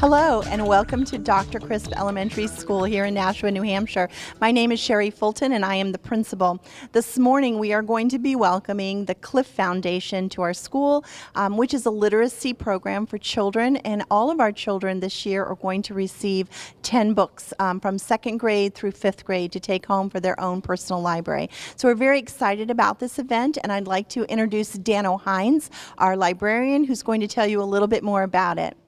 Hello and welcome to Dr. Crisp Elementary School here in Nashua, New Hampshire. My name is Sherry Fulton and I am the principal. This morning we are going to be welcoming the CLiF Foundation to our school, which is a literacy program for children, and all of our children this year are going to receive 10 books from second grade through fifth grade to take home for their own personal library. So we're very excited about this event, and I'd like to introduce Dan O'Hines, our librarian, who's going to tell you a little bit more about it.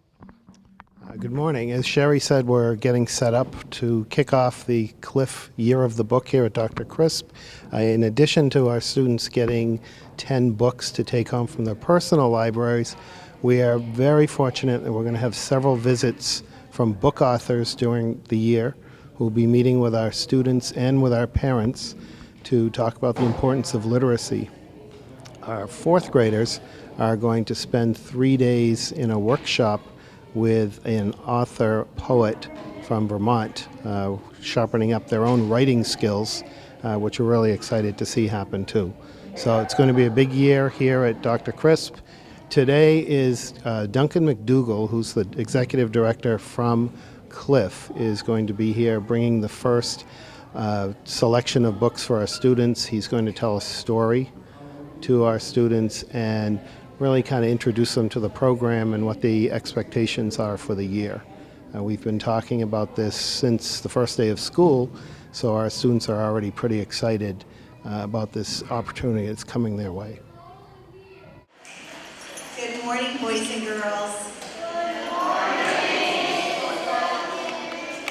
Good morning. As Sherry said, we're getting set up to kick off the CLiF Year of the Book here at Dr. Crisp. In addition to our students getting 10 books to take home from their personal libraries, we are very fortunate that we're going to have several visits from book authors during the year who will be meeting with our students and with our parents to talk about the importance of literacy. Our fourth graders are going to spend 3 days in a workshop with an author poet from Vermont, sharpening up their own writing skills, which we're really excited to see happen too. So it's going to be a big year here at Dr. Crisp. Today is Duncan McDougall, who's the executive director from CLiF, is going to be here bringing the first selection of books for our students. He's going to tell a story to our students and really kind of introduce them to the program and what the expectations are for the year. We've been talking about this since the first day of school, so our students are already pretty excited about this opportunity that's coming their way. Good morning, boys and girls. Good morning.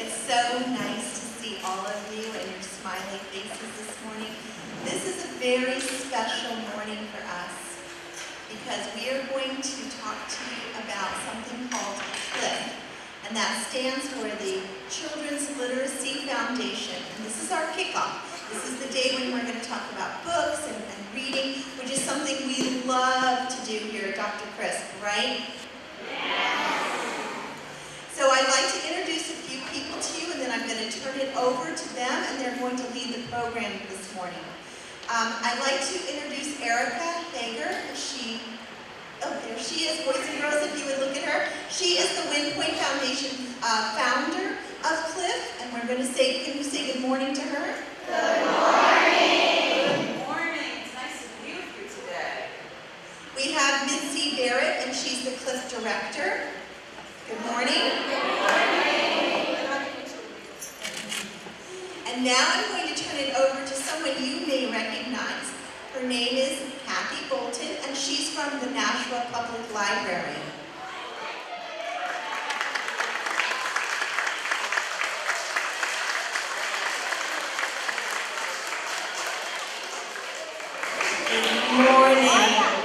It's so nice to see all of you and your smiley faces this morning. This is a very special morning for us, because we are going to talk to you about something called CLiF, and that stands for the Children's Literacy Foundation. And this is our kickoff. This is the day when we're going to talk about books and reading, which is something we love to do here at Dr. Crisp, right? Yes. So I'd like to introduce a few people to you, and then I'm going to turn it over to them, and they're going to lead the program this morning. I'd like to introduce Erica Hager. There she is, boys and girls, if you would look at her. She is the Wind Point Foundation founder of CLiF, and we're going to say, can we say good morning to her? Good morning. Good morning. It's nice to be with you today. We have Mitzi Barrett, and she's the CLiF director. Good morning. Good morning. And now I'm going to turn it over to someone you may recognize. Her name is Kathy Bolton, and she's from the Nashua Public Library. Good morning.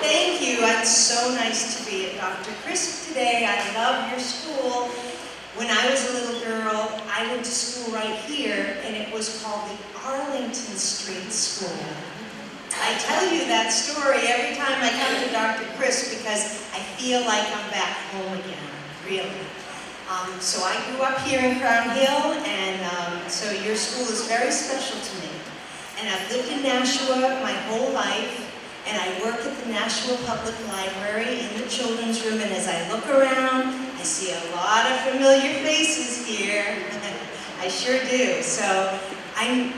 Thank you. It's so nice to be at Dr. Crisp today. I love your school. When I was a little girl, I went to school right here, and it was called the Arlington Street School. I tell you that story every time I come to Dr. Crisp because I feel like I'm back home again, really. So I grew up here in Crown Hill, and so your school is very special to me. And I've lived in Nashua my whole life, and I work at the Nashua Public Library in the children's room, and as I look around, I see a lot of familiar faces here. I sure do. So I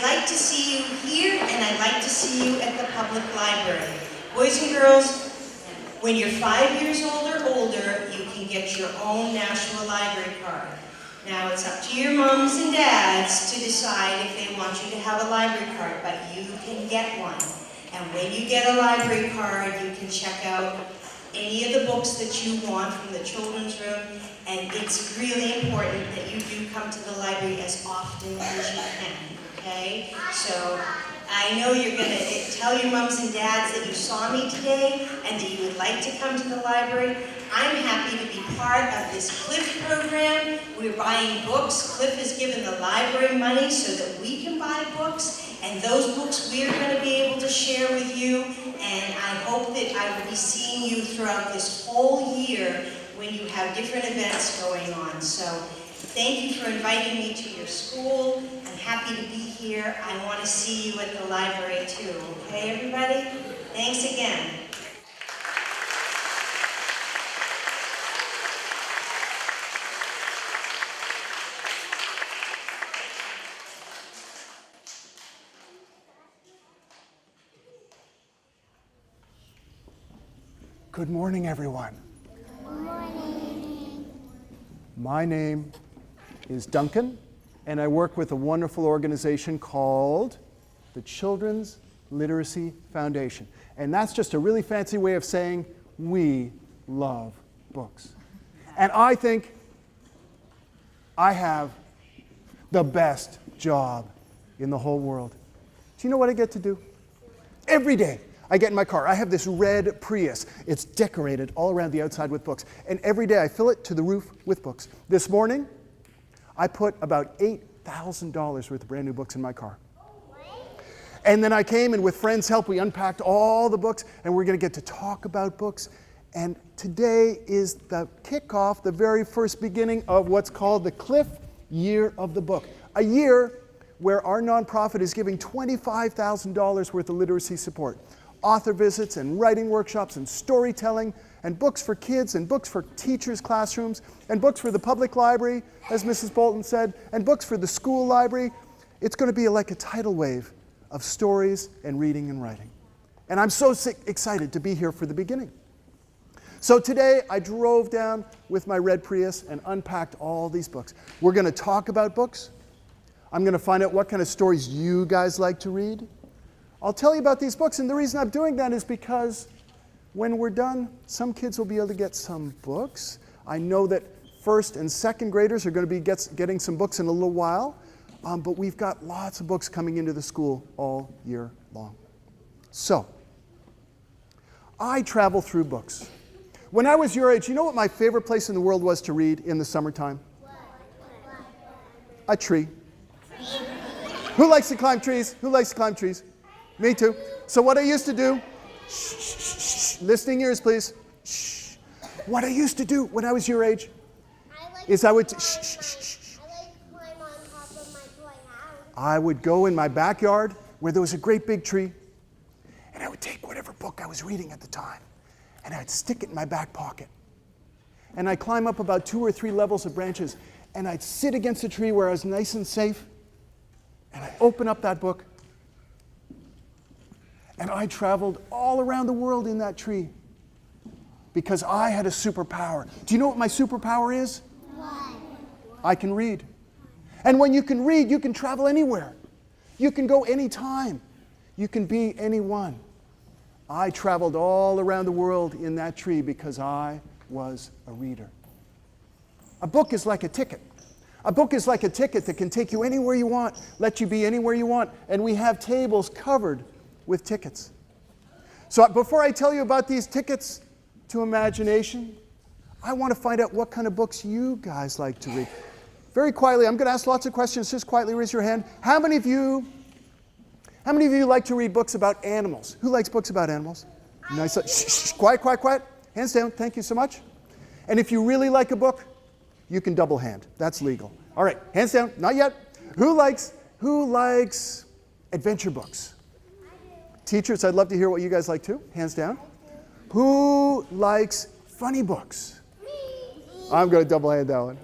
like to see you here, and I like to see you at the public library. Boys and girls, when you're 5 years old or older, you can get your own Nashua library card. Now, it's up to your moms and dads to decide if they want you to have a library card, but you can get one. And when you get a library card, you can check out any of the books that you want from the children's room, and it's really important that you do come to the library as often as you can, okay? So I know you're going to tell your moms and dads that you saw me today and that you would like to come to the library. I'm happy to be part of this CLiF program. We're buying books. CLiF has given the library money so that we can buy books, and those books we're going to be able to share with you, and I hope that I will be seeing you throughout this whole year when you have different events going on. So thank you for inviting me to your school. I'm happy to be here. I want to see you at the library too. Okay, everybody? Thanks again. Good morning, everyone. My name is Duncan, and I work with a wonderful organization called the Children's Literacy Foundation. And that's just a really fancy way of saying we love books. And I think I have the best job in the whole world. Do you know what I get to do? Every day I get in my car. I have this red Prius. It's decorated all around the outside with books. And every day I fill it to the roof with books. This morning, I put about $8,000 worth of brand new books in my car. And then I came, and with friends' help, we unpacked all the books, and we're going to get to talk about books. And today is the kickoff, the very first beginning of what's called the CLiF Year of the Book. A year where our nonprofit is giving $25,000 worth of literacy support. Author visits and writing workshops and storytelling and books for kids and books for teachers' classrooms and books for the public library, as Mrs. Bolton said, and books for the school library. It's going to be like a tidal wave of stories and reading and writing. And I'm so excited to be here for the beginning. So today I drove down with my red Prius and unpacked all these books. We're going to talk about books. I'm going to find out what kind of stories you guys like to read. I'll tell you about these books, and the reason I'm doing that is because when we're done, some kids will be able to get some books. I know that first and second graders are going to be getting some books in a little while, but we've got lots of books coming into the school all year long. So, I travel through books. When I was your age, you know what my favorite place in the world was to read in the summertime? A tree. Who likes to climb trees? Who likes to climb trees? Me too. So what I used to do, listening ears please. What I used to do when I was your age is I would I would go in my backyard where there was a great big tree, and I would take whatever book I was reading at the time, and I'd stick it in my back pocket. And I'd climb up about 2 or 3 levels of branches, and I'd sit against the tree where I was nice and safe, and I'd open up that book, and I traveled all around the world in that tree because I had a superpower. Do you know what my superpower is? What? I can read. And when you can read, you can travel anywhere. You can go anytime. You can be anyone. I traveled all around the world in that tree because I was a reader. A book is like a ticket. A book is like a ticket that can take you anywhere you want, let you be anywhere you want, and we have tables covered with tickets. So before I tell you about these tickets to imagination, I want to find out what kind of books you guys like to read. Very quietly, I'm going to ask lots of questions. Just quietly raise your hand. How many of you like to read books about animals? Who likes books about animals? Nice. Shh, quiet, quiet, quiet. Hands down. Thank you so much. And if you really like a book, you can double hand. That's legal. All right, hands down. Not yet. Who likes adventure books? Teachers, I'd love to hear what you guys like too. Hands down. Who likes funny books? I'm going to double hand that one.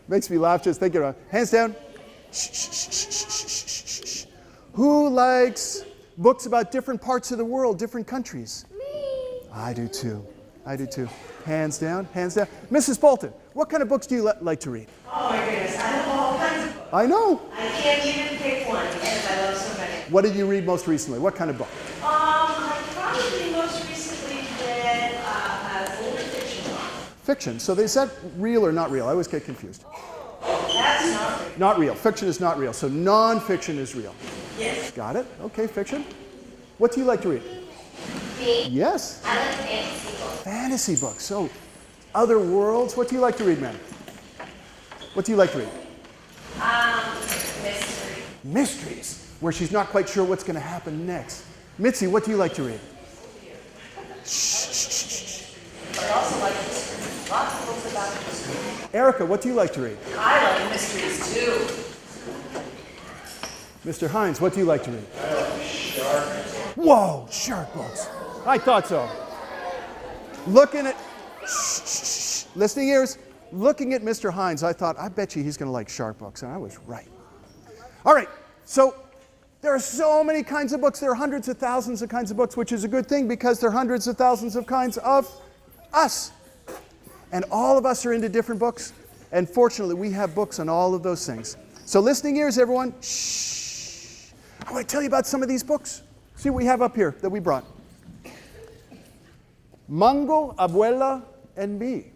Makes me laugh just thinking about it. Hands down. Shh, shh, shh, shh, shh, shh, shh. Who likes books about different parts of the world, different countries? Me. I do too. I do too. Hands down, hands down. Mrs. Bolton, what kind of books do you like to read? Oh my goodness, I love all kinds of books. I know. I can't even pick one because I love so many. What did you read most recently? What kind of book? I probably most recently read an older fiction book. Fiction. So is that real or not real? I always get confused. That's not real. Not real. Fiction is not real. So non-fiction is real. Yes. Got it? Okay, fiction. What do you like to read? Me? Yes. I like fantasy books. Fantasy books. So other worlds. What do you like to read, ma'am? What do you like to read? Mystery. Mysteries, where she's not quite sure what's going to happen next. Mitzi, what do you like to read? I also like mysteries. Lots of books about mysteries. Erica, what do you like to read? I like mysteries too. Mr. Hines, what do you like to read? I like shark. Whoa, shark books. I thought so. Looking at, listening ears, looking at Mr. Hines, I thought, I bet you he's going to like shark books, and I was right. All right, so there are so many kinds of books. There are hundreds of thousands of kinds of books, which is a good thing because there are hundreds of thousands of kinds of us. And all of us are into different books. And fortunately, we have books on all of those things. So listening ears, everyone. Shh. I want to tell you about some of these books. See what we have up here that we brought. Mango, Abuela, and Me.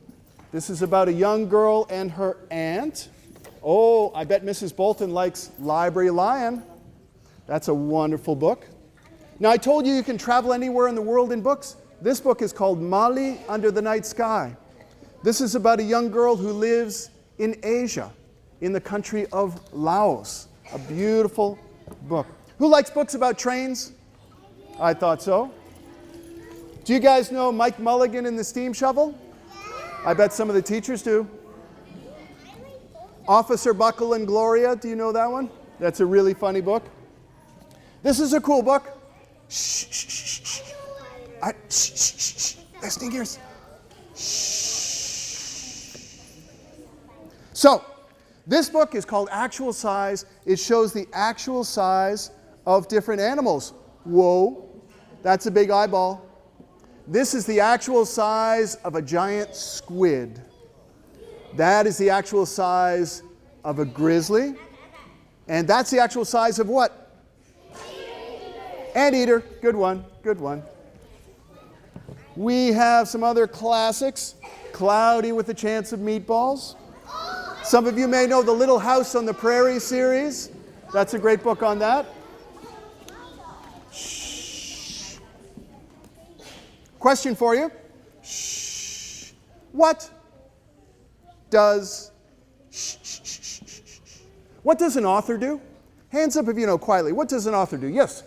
This is about a young girl and her aunt. Oh, I bet Mrs. Bolton likes Library Lion. That's a wonderful book. Now, I told you can travel anywhere in the world in books. This book is called Mali Under the Night Sky. This is about a young girl who lives in Asia, in the country of Laos. A beautiful book. Who likes books about trains? I thought so. Do you guys know Mike Mulligan and the Steam Shovel? I bet some of the teachers do. Officer Buckle and Gloria, do you know that one? That's a really funny book. This is a cool book. Shh, shh, shh, shh. Shh, shh, shh, shh. Listening ears. Shh. So, this book is called Actual Size. It shows the actual size of different animals. Whoa, that's a big eyeball. This is the actual size of a giant squid. That is the actual size of a grizzly. And that's the actual size of what? Anteater. Good one, good one. We have some other classics. Cloudy with a Chance of Meatballs. Some of you may know the Little House on the Prairie series. That's a great book on that. Shh. Question for you. Shh. What does an author do? Hands up if you know quietly. What does an author do? Yes.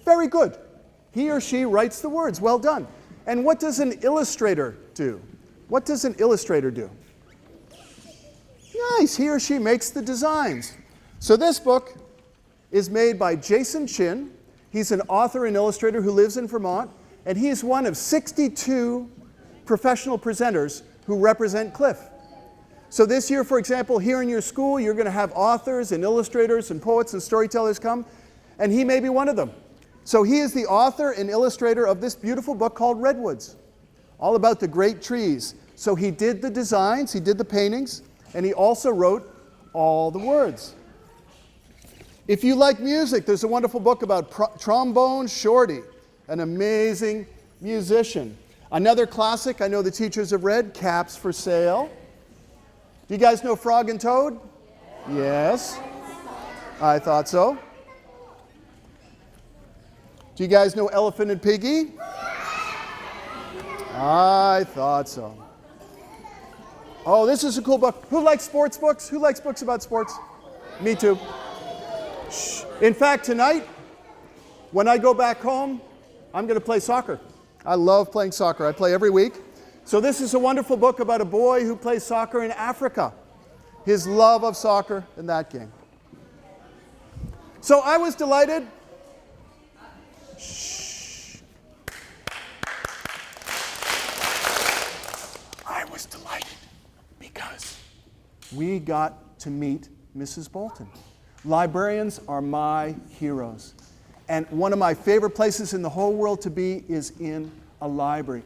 Very good. He or she writes the words. Well done. And what does an illustrator do? What does an illustrator do? Nice. He or she makes the designs. So this book is made by Jason Chin. He's an author and illustrator who lives in Vermont, and he is one of 62 professional presenters who represent CLiF. So this year, for example, here in your school, you're going to have authors and illustrators and poets and storytellers come, and he may be one of them. So he is the author and illustrator of this beautiful book called Redwoods, all about the great trees. So he did the designs, he did the paintings, and he also wrote all the words. If you like music, there's a wonderful book about Trombone Shorty, an amazing musician. Another classic I know the teachers have read, Caps for Sale. Do you guys know Frog and Toad? Yes. I thought so. Do you guys know Elephant and Piggy? I thought so. Oh, this is a cool book. Who likes sports books? Who likes books about sports? Me too. Shh. In fact, tonight, when I go back home, I'm going to play soccer. I love playing soccer. I play every week. So this is a wonderful book about a boy who plays soccer in Africa. His love of soccer in that game. So I was delighted. Shh. I was delighted because we got to meet Mrs. Bolton. Librarians are my heroes. And one of my favorite places in the whole world to be is in a library.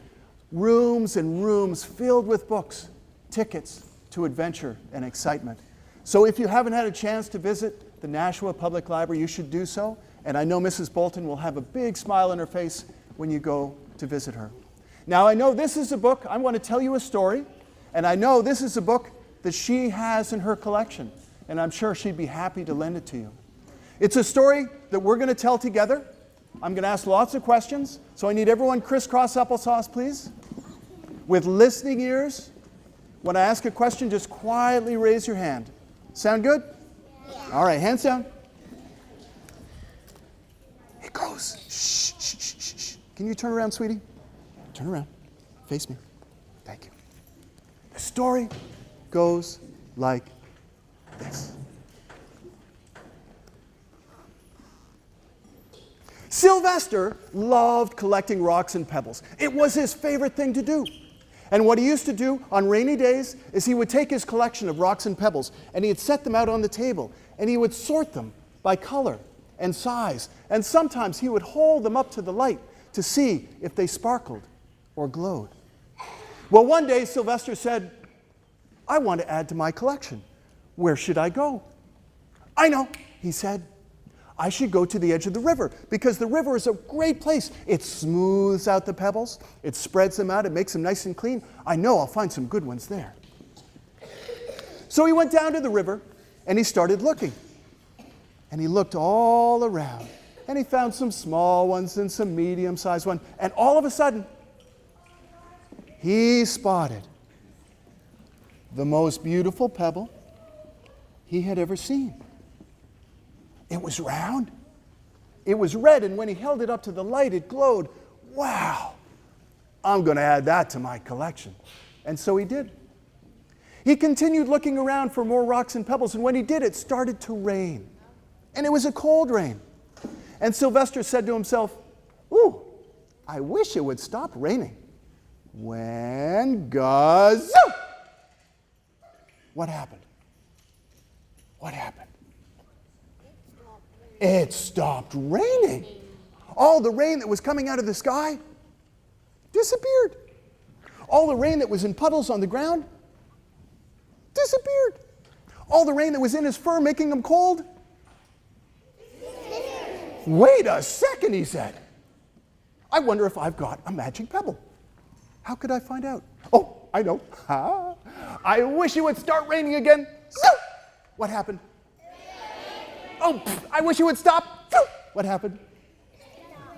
Rooms and rooms filled with books, tickets to adventure and excitement. So if you haven't had a chance to visit the Nashua Public Library, you should do so. And I know Mrs. Bolton will have a big smile on her face when you go to visit her. Now I know this is a book, I want to tell you a story, and I know this is a book that she has in her collection, and I'm sure she'd be happy to lend it to you. It's a story that we're going to tell together. I'm going to ask lots of questions, so I need everyone crisscross applesauce, please. With listening ears, when I ask a question, just quietly raise your hand. Sound good? Yeah. All right, hands down. It goes. Shh, shh, shh, shh, shh. Can you turn around, sweetie? Turn around. Face me. Thank you. The story goes like this. Sylvester loved collecting rocks and pebbles. It was his favorite thing to do. And what he used to do on rainy days is he would take his collection of rocks and pebbles and he'd set them out on the table and he would sort them by color and size. And sometimes he would hold them up to the light to see if they sparkled or glowed. Well, one day Sylvester said, I want to add to my collection. Where should I go? I know, he said. I should go to the edge of the river because the river is a great place. It smooths out the pebbles. It spreads them out. It makes them nice and clean. I know I'll find some good ones there. So he went down to the river and he started looking. And he looked all around. And he found some small ones and some medium-sized ones. And all of a sudden, he spotted the most beautiful pebble he had ever seen. It was round. It was red, and when he held it up to the light, it glowed. Wow, I'm going to add that to my collection. And so he did. He continued looking around for more rocks and pebbles, and when he did, it started to rain. And it was a cold rain. And Sylvester said to himself, ooh, I wish it would stop raining. When gazoo! What happened? What happened? It stopped raining. All the rain that was coming out of the sky disappeared. All the rain that was in puddles on the ground disappeared. All the rain that was in his fur making him cold. Wait a second, he said. I wonder if I've got a magic pebble. How could I find out? Oh, I know. I wish it would start raining again. So, what happened? Oh, I wish it would stop. What happened?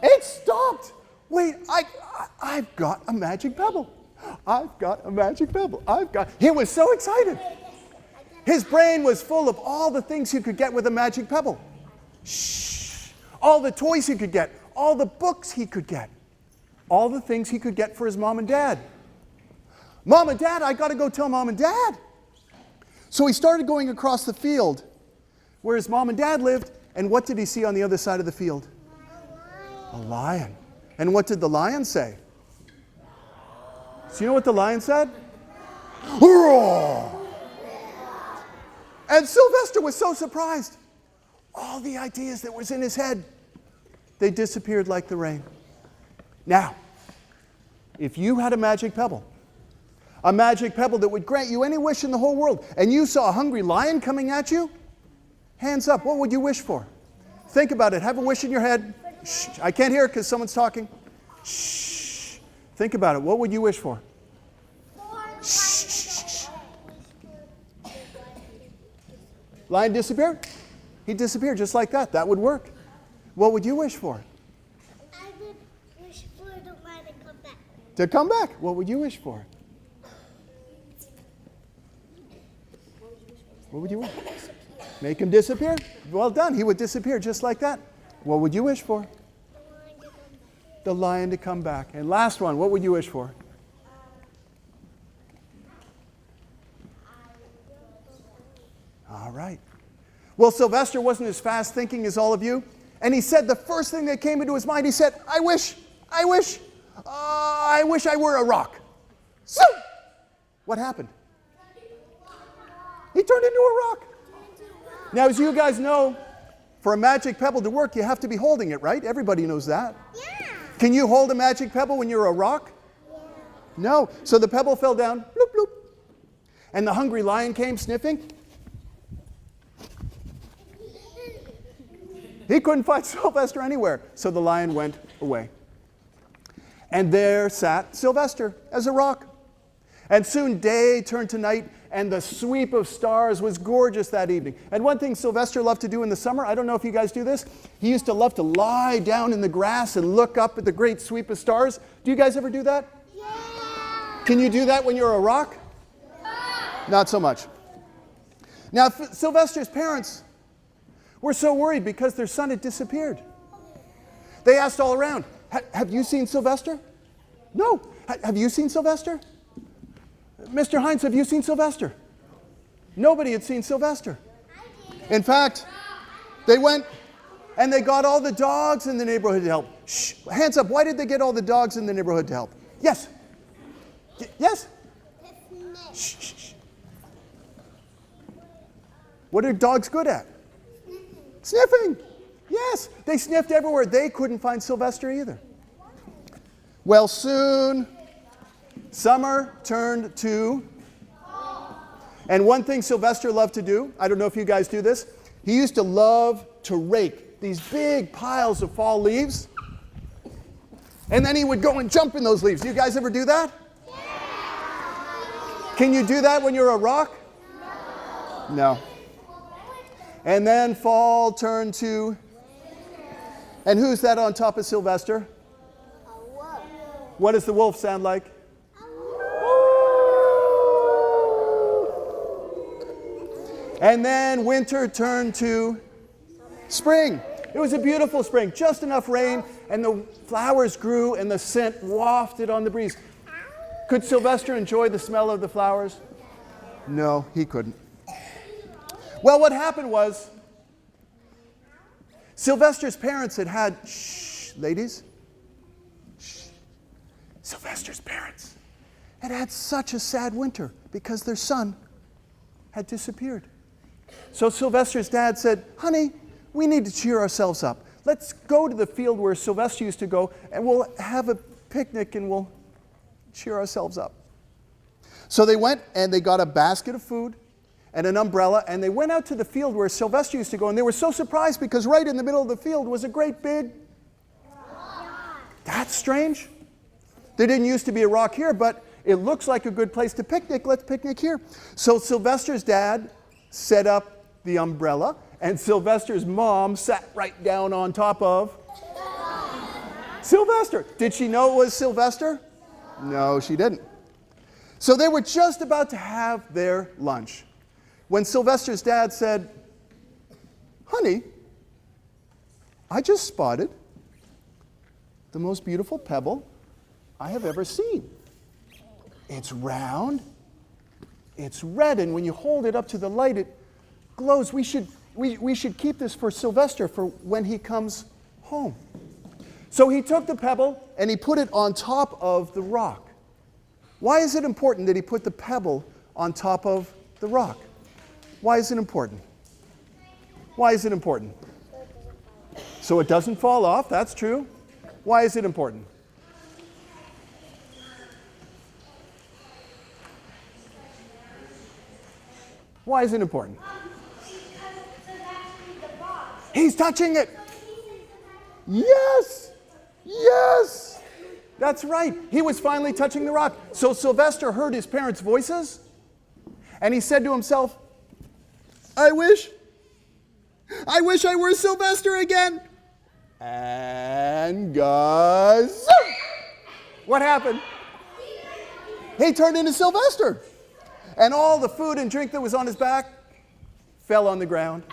It stopped. Wait, I've got a magic pebble. I've got a magic pebble. He was so excited. His brain was full of all the things he could get with a magic pebble. Shh. All the toys he could get. All the books he could get. All the things he could get for his mom and dad. Mom and Dad, I got to go tell Mom and Dad. So he started going across the field where his mom and dad lived, and what did he see on the other side of the field? A lion. And what did the lion say? So you know what the lion said? Roar! And Sylvester was so surprised. All the ideas that was in his head, they disappeared like the rain. Now, if you had a magic pebble that would grant you any wish in the whole world, and you saw a hungry lion coming at you, hands up, what would you wish for? Think about it. Have a wish in your head. Shh, I can't hear it because someone's talking. Shh. Think about it. What would you wish for? Shh. Lion disappeared? He disappeared just like that. That would work. What would you wish for? I would wish for the lion to come back. To come back. What would you wish for? What would you wish? Make him disappear? Well done. He would disappear just like that. What would you wish for? The lion to come back. And last one, what would you wish for? All right. Well, Sylvester wasn't as fast thinking as all of you. And he said the first thing that came into his mind, he said, I wish I were a rock. So, what happened? He turned into a rock. Now, as you guys know, for a magic pebble to work, you have to be holding it, right? Everybody knows that. Yeah. Can you hold a magic pebble when you're a rock? Yeah. No. So the pebble fell down, bloop, bloop. And the hungry lion came sniffing. He couldn't find Sylvester anywhere, so the lion went away. And there sat Sylvester as a rock. And soon day turned to night, and the sweep of stars was gorgeous that evening. And one thing Sylvester loved to do in the summer, I don't know if you guys do this, he used to love to lie down in the grass and look up at the great sweep of stars. Do you guys ever do that? Yeah. Can you do that when you're a rock? Not so much. Now, Sylvester's parents were so worried because their son had disappeared. They asked all around, have you seen Sylvester? No. Have you seen Sylvester? Mr. Hines, have you seen Sylvester? Nobody had seen Sylvester. In fact, they went and they got all the dogs in the neighborhood to help. Shh, hands up. Why did they get all the dogs in the neighborhood to help? Yes. Yes? Shh, shh, shh. What are dogs good at? Sniffing. Yes, they sniffed everywhere. They couldn't find Sylvester either. Well, soon, summer turned to... And one thing Sylvester loved to do, I don't know if you guys do this, he used to love to rake these big piles of fall leaves. And then he would go and jump in those leaves. Do you guys ever do that? Yeah. Can you do that when you're a rock? No. And then fall turned to... And who's that on top of Sylvester? What does the wolf sound like? And then winter turned to spring. It was a beautiful spring, just enough rain, and the flowers grew and the scent wafted on the breeze. Could Sylvester enjoy the smell of the flowers? No, he couldn't. Well, what happened was, Sylvester's parents had shh, ladies, shh. Sylvester's parents had such a sad winter because their son had disappeared. So Sylvester's dad said, honey, we need to cheer ourselves up. Let's go to the field where Sylvester used to go, and we'll have a picnic and we'll cheer ourselves up. So they went and they got a basket of food and an umbrella, and they went out to the field where Sylvester used to go, and they were so surprised because right in the middle of the field was a great big rock. That's strange. There didn't used to be a rock here, but it looks like a good place to picnic. Let's picnic here. So Sylvester's dad set up the umbrella, and Sylvester's mom sat right down on top of Sylvester. Did she know it was Sylvester? No, she didn't. So they were just about to have their lunch when Sylvester's dad said, honey, I just spotted the most beautiful pebble I have ever seen. It's round, it's red, and when you hold it up to the light, it glows. We should keep this for Sylvester for when he comes home. So he took the pebble and he put it on top of the rock. Why is it important that he put the pebble on top of the rock? Why is it important? Why is it important? So it doesn't fall off, that's true. Why is it important? Why is it important? He's touching it. Yes, yes, that's right. He was finally touching the rock. So Sylvester heard his parents' voices, and he said to himself, I wish I were Sylvester again. And guys, what happened? He turned into Sylvester. And all the food and drink that was on his back fell on the ground.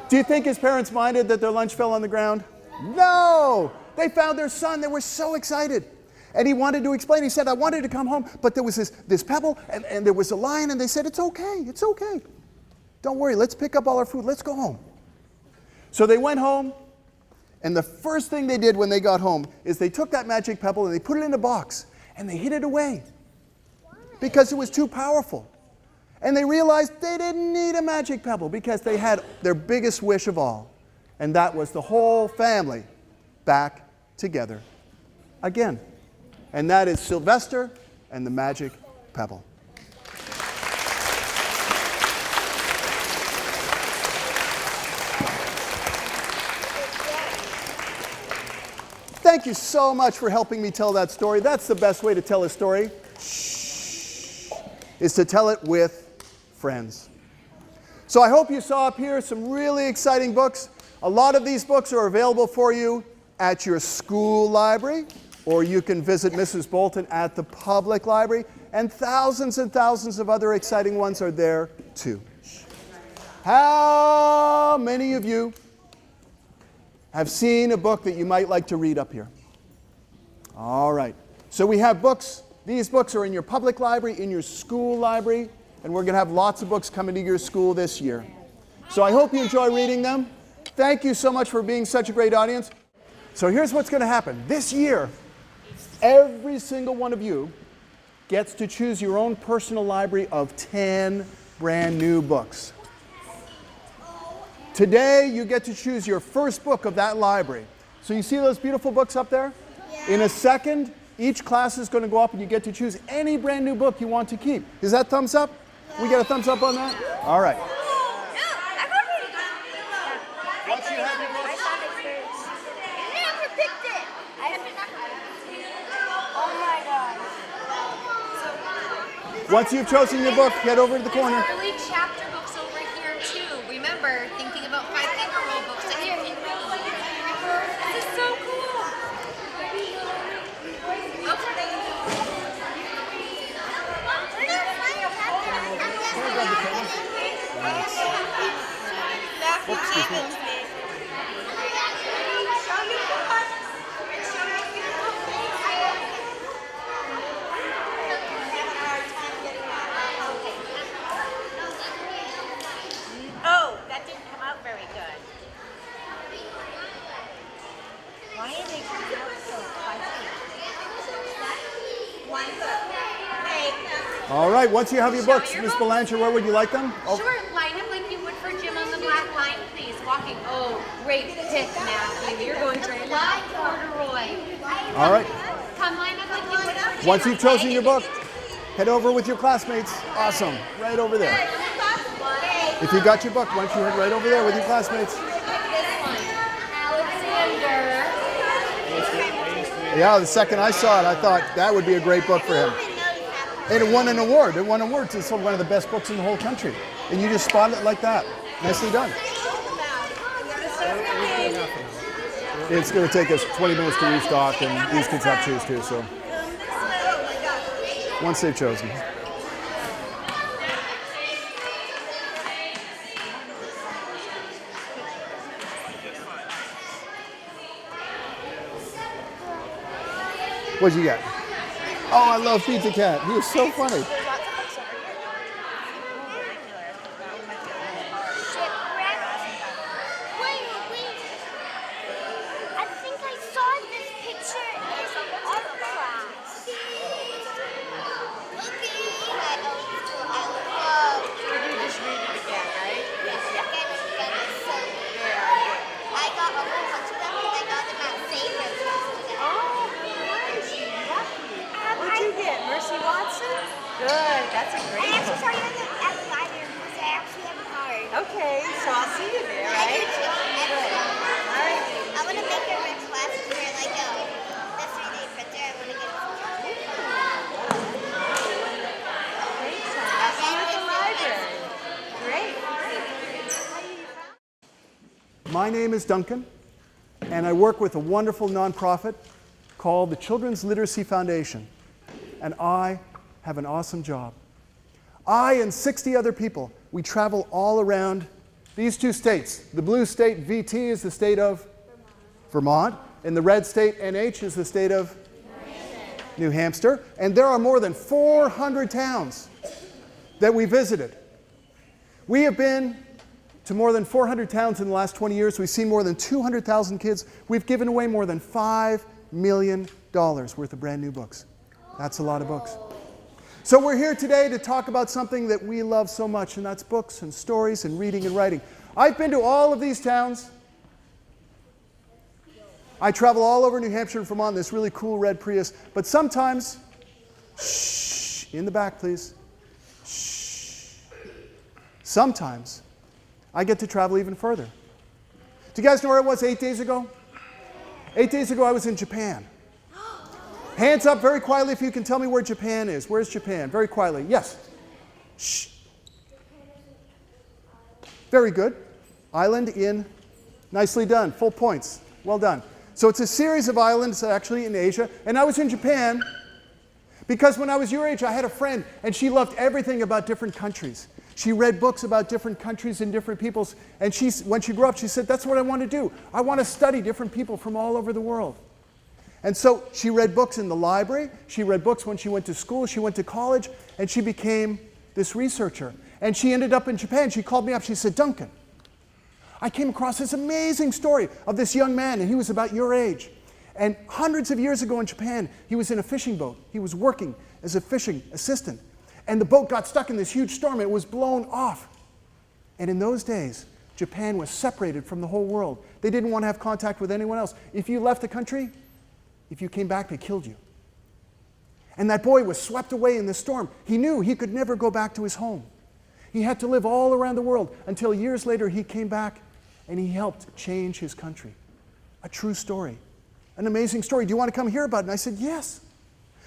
Do you think his parents minded that their lunch fell on the ground? No! They found their son. They were so excited. And he wanted to explain. He said, I wanted to come home, but there was this pebble, and there was a lion, and they said, it's okay, it's okay. Don't worry, let's pick up all our food. Let's go home. So they went home, and the first thing they did when they got home is they took that magic pebble and they put it in a box, and they hid it away because it was too powerful. And they realized they didn't need a magic pebble because they had their biggest wish of all, and that was the whole family back together again. And that is Sylvester and the magic pebble. Thank you so much for helping me tell that story. That's the best way to tell a story, is to tell it with friends. So I hope you saw up here some really exciting books. A lot of these books are available for you at your school library, or you can visit Mrs. Bolton at the public library, and thousands of other exciting ones are there too. How many of you have seen a book that you might like to read up here? All right. So we have books. These books are in your public library, in your school library, and we're going to have lots of books coming to your school this year. So I hope you enjoy reading them. Thank you so much for being such a great audience. So here's what's going to happen. This year, every single one of you gets to choose your own personal library of 10 brand new books. Today, you get to choose your first book of that library. So you see those beautiful books up there? Yeah. In a second, each class is going to go up and you get to choose any brand new book you want to keep. Is that thumbs up? We get a thumbs up on that? All right. Once you have your book, Never picked it. Oh my God. once you've chosen your book, head over to the corner. Early chapter books over here too. Remember, thinking about 5-finger rule books that you can read. This is so cool. Oh, that didn't come out very good. Why are they coming out so funny? Hey, All right, once you have your Show books, your Miss books. Belanger, where would you like them? Oh, Sure, line up like you would for Jim on the black line, please. Walking. Oh, great pick, Matthew. You're going for black corduroy. all right. Come line up like you would for Jim. Once you've okay? chosen your book, head over with your classmates. Awesome. Right over there. If you got your book, why don't you head right over there with your classmates? Alexander. Yeah, the second I saw it, I thought that would be a great book for him. And it won an award. It won awards. It's one of the best books in the whole country. And you just spotted it like that. Nicely done. It's going to take us 20 minutes to restock, and these kids have choose too, so. Once they've chosen. What'd you get? Oh, I love Pete the Cat. He was so funny. Wait. I think I saw this picture in art class. did you just read it again, right? I got a whole bunch of them because I got them at favorites yesterday. Oh, nice. Lucky. What'd you get? Mercy Watson? Good. That's a I great actually book. saw you at the library because I actually have a card. Okay, so I'll see you there, I do right? too. Good. All right. I want to make a rich class for like the 3D printer. I want to get Thanks, son. I'll see you at the library. Great. My name is Duncan, and I work with a wonderful nonprofit called the Children's Literacy Foundation. And I have an awesome job. I and 60 other people, we travel all around these two states. The blue state, VT, is the state of Vermont, and the red state, NH, is the state of New Hampshire. And there are more than 400 towns that we visited. We have been to more than 400 towns in the last 20 years. We've seen more than 200,000 kids. We've given away more than $5 million worth of brand new books. That's a lot of books. So we're here today to talk about something that we love so much, and that's books and stories and reading and writing. I've been to all of these towns. I travel all over New Hampshire and Vermont in this really cool red Prius, but sometimes, shh, in the back please, shh. Sometimes I get to travel even further. Do you guys know where I was 8 days ago? 8 days ago I was in Japan. Hands up very quietly if you can tell me where Japan is. Where's Japan? Very quietly. Yes. Shh. Very good. Island in. Nicely done. Full points. Well done. So it's a series of islands actually in Asia. And I was in Japan because when I was your age, I had a friend and she loved everything about different countries. She read books about different countries and different peoples. And when she grew up, she said, that's what I want to do. I want to study different people from all over the world. And so she read books in the library, she read books when she went to school, she went to college, and she became this researcher. And she ended up in Japan. She called me up, she said, Duncan, I came across this amazing story of this young man, and he was about your age. And hundreds of years ago in Japan, he was in a fishing boat. He was working as a fishing assistant. And the boat got stuck in this huge storm, it was blown off. And in those days, Japan was separated from the whole world. They didn't want to have contact with anyone else. If you left the country, If you came back, they killed you. And that boy was swept away in this storm. He knew he could never go back to his home. He had to live all around the world until years later he came back and he helped change his country. A true story. An amazing story. Do you want to come hear about it? And I said, yes.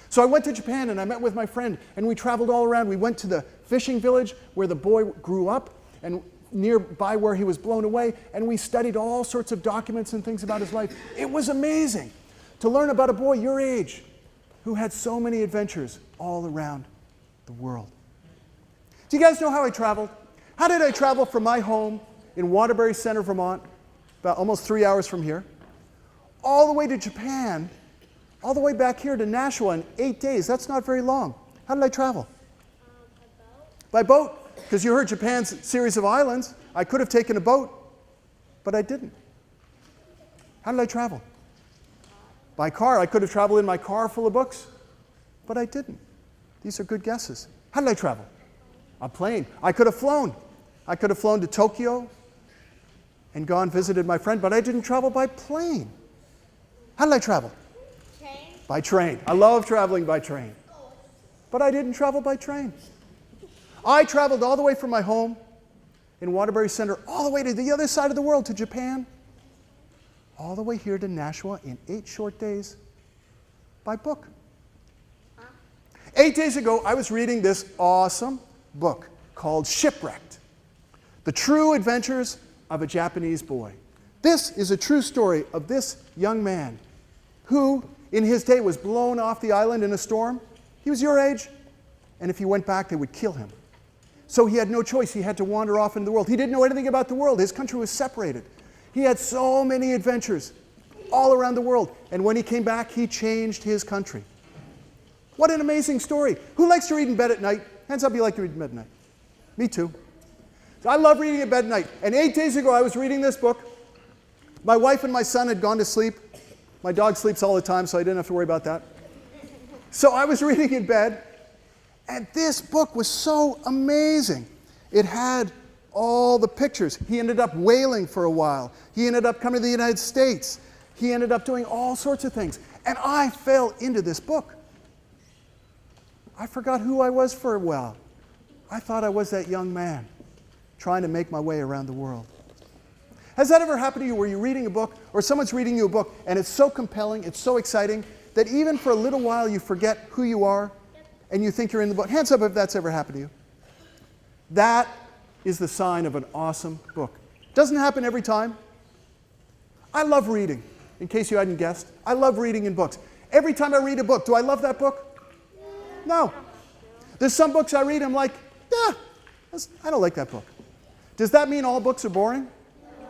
So I went to Japan and I met with my friend and we traveled all around. We went to the fishing village where the boy grew up and nearby where he was blown away, and we studied all sorts of documents and things about his life. It was amazing to learn about a boy your age who had so many adventures all around the world. Do you guys know how I traveled? How did I travel from my home in Waterbury Center, Vermont, about almost 3 hours from here, all the way to Japan, all the way back here to Nashua in 8 days? That's not very long. How did I travel? By boat. Because you heard Japan's series of islands. I could have taken a boat, but I didn't. How did I travel? By car. I could have traveled in my car full of books, but I didn't. These are good guesses. How did I travel? A plane. I could have flown. I could have flown to Tokyo and gone visited my friend, but I didn't travel by plane. How did I travel? Train. By train. I love traveling by train, but I didn't travel by train. I traveled all the way from my home in Waterbury Center, all the way to the other side of the world, to Japan, all the way here to Nashua in 8 short days by book. 8 days ago, I was reading this awesome book called Shipwrecked, The True Adventures of a Japanese Boy. This is a true story of this young man who, in his day, was blown off the island in a storm. He was your age, and if he went back, they would kill him. So he had no choice. He had to wander off into the world. He didn't know anything about the world. His country was separated. He had so many adventures all around the world. And when he came back, he changed his country. What an amazing story. Who likes to read in bed at night? Hands up, you like to read in bed at night. Me too. So I love reading in bed at night. And 8 days ago, I was reading this book. My wife and my son had gone to sleep. My dog sleeps all the time, so I didn't have to worry about that. So I was reading in bed. And this book was so amazing. It had all the pictures. He ended up whaling for a while. He ended up coming to the United States. He ended up doing all sorts of things. And I fell into this book. I forgot who I was for a while. I thought I was that young man trying to make my way around the world. Has that ever happened to you where you're reading a book or someone's reading you a book and it's so compelling, it's so exciting that even for a little while you forget who you are and you think you're in the book? Hands up if that's ever happened to you. That is the sign of an awesome book. Doesn't happen every time. I love reading, in case you hadn't guessed. I love reading in books. Every time I read a book, do I love that book? No. There's some books I read, I'm like, yeah, I don't like that book. Does that mean all books are boring?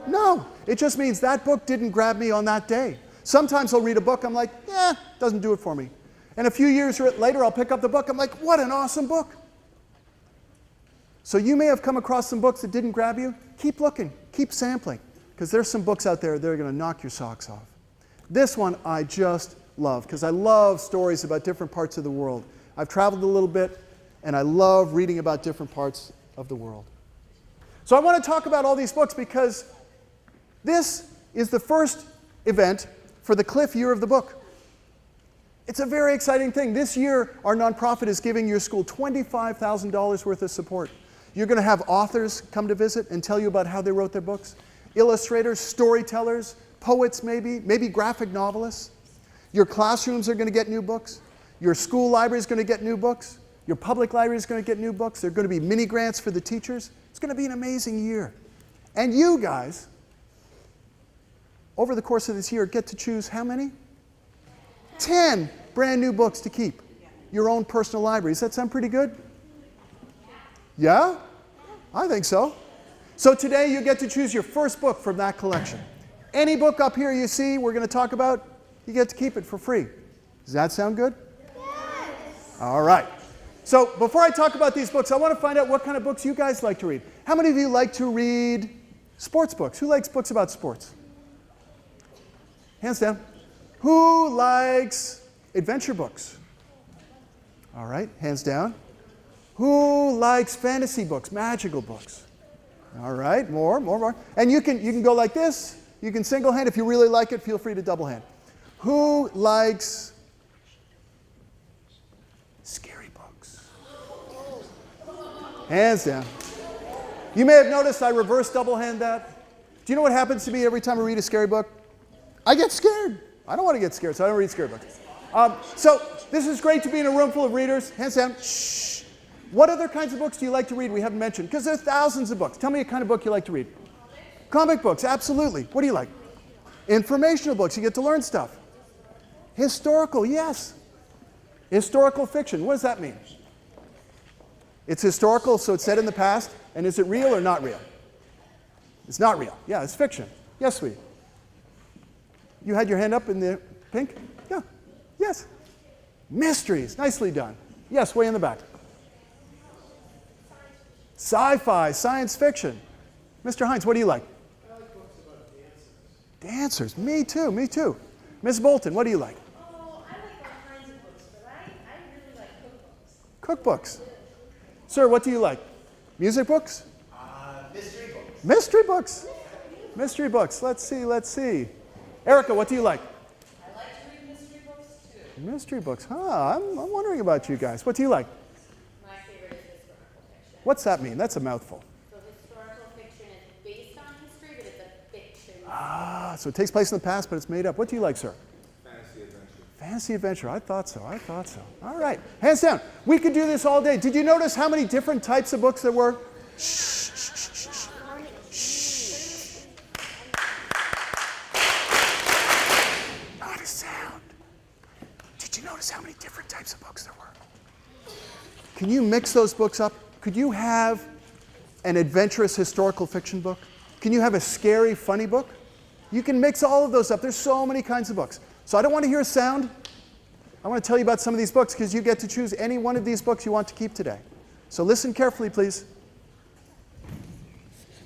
No. It just means that book didn't grab me on that day. Sometimes I'll read a book, I'm like, yeah, doesn't do it for me. And a few years later, I'll pick up the book. I'm like, what an awesome book. So you may have come across some books that didn't grab you. Keep looking. Keep sampling. Because there's some books out there that are going to knock your socks off. This one I just love, because I love stories about different parts of the world. I've traveled a little bit, and I love reading about different parts of the world. So I want to talk about all these books because this is the first event for the CLiF Year of the Book. It's a very exciting thing. This year, our nonprofit is giving your school $25,000 worth of support. You're going to have authors come to visit and tell you about how they wrote their books. Illustrators, storytellers, poets maybe graphic novelists. Your classrooms are going to get new books. Your school library is going to get new books. Your public library is going to get new books. There are going to be mini grants for the teachers. It's going to be an amazing year. And you guys, over the course of this year, get to choose how many? 10 brand new books to keep. Your own personal library. Does that sound pretty good? Yeah? I think so. So today you get to choose your first book from that collection. Any book up here you see we're going to talk about, you get to keep it for free. Does that sound good? Yes. All right. So before I talk about these books, I want to find out what kind of books you guys like to read. How many of you like to read sports books? Who likes books about sports? Hands down. Who likes adventure books? All right, hands down. Who likes fantasy books, magical books? All right, more. And you can go like this. You can single hand. If you really like it, feel free to double hand. Who likes scary books? Hands down. You may have noticed I reverse double hand that. Do you know what happens to me every time I read a scary book? I get scared. I don't want to get scared, so I don't read scary books. So this is great to be in a room full of readers. Hands down. Shh. What other kinds of books do you like to read we haven't mentioned? Because there's thousands of books. Tell me a kind of book you like to read. Comic books, absolutely. What do you like? Informational books, you get to learn stuff. Historical, yes. Historical fiction, what does that mean? It's historical, so it's set in the past, and is it real or not real? It's not real. Yeah, it's fiction. Yes, sweetie. You had your hand up in the pink? Yeah. Yes. Mysteries, nicely done. Yes, way in the back. Sci-fi, science fiction. Mr. Hines, what do you like? I like books about Dancers, me too, me too. Miss Bolton, what do you like? Oh, I like all kinds of books, but I really like cookbooks. Cookbooks. Sir, what do you like? Music books? Mystery books. Mystery books. Mystery books. Let's see, let's see. Erica, what do you like? I like to read mystery books too. Mystery books. Huh, I'm wondering about you guys. What do you like? My favorite is historical fiction. What's that mean? That's a mouthful. So historical fiction is based on history, but it's a fiction. Ah, so it takes place in the past, but it's made up. What do you like, sir? Fantasy adventure. Fantasy adventure. I thought so. I thought so. All right. Hands down. We could do this all day. Did you notice how many different types of books there were? Shh, shh, shh, shh, shh. Shh. Not a sound. Did you notice how many different types of books there were? Can you mix those books up? Could you have an adventurous historical fiction book? Can you have a scary, funny book? You can mix all of those up. There's so many kinds of books. So I don't want to hear a sound. I want to tell you about some of these books because you get to choose any one of these books you want to keep today. So listen carefully, please.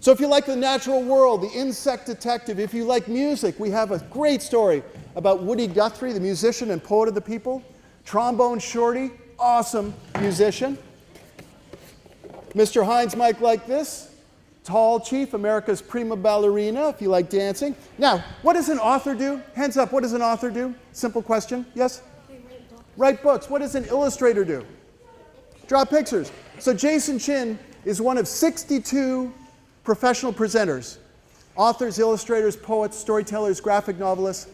So if you like the natural world, the insect detective, if you like music, we have a great story about Woody Guthrie, the musician and poet of the people. Trombone Shorty, awesome musician. Mr. Hines might like this. Tall Chief, America's prima ballerina, if you like dancing. Now, what does an author do? Hands up, what does an author do? Simple question. Yes? Write books. What does an illustrator do? Draw pictures. So Jason Chin is one of 62 professional presenters. Authors, illustrators, poets, storytellers, graphic novelists.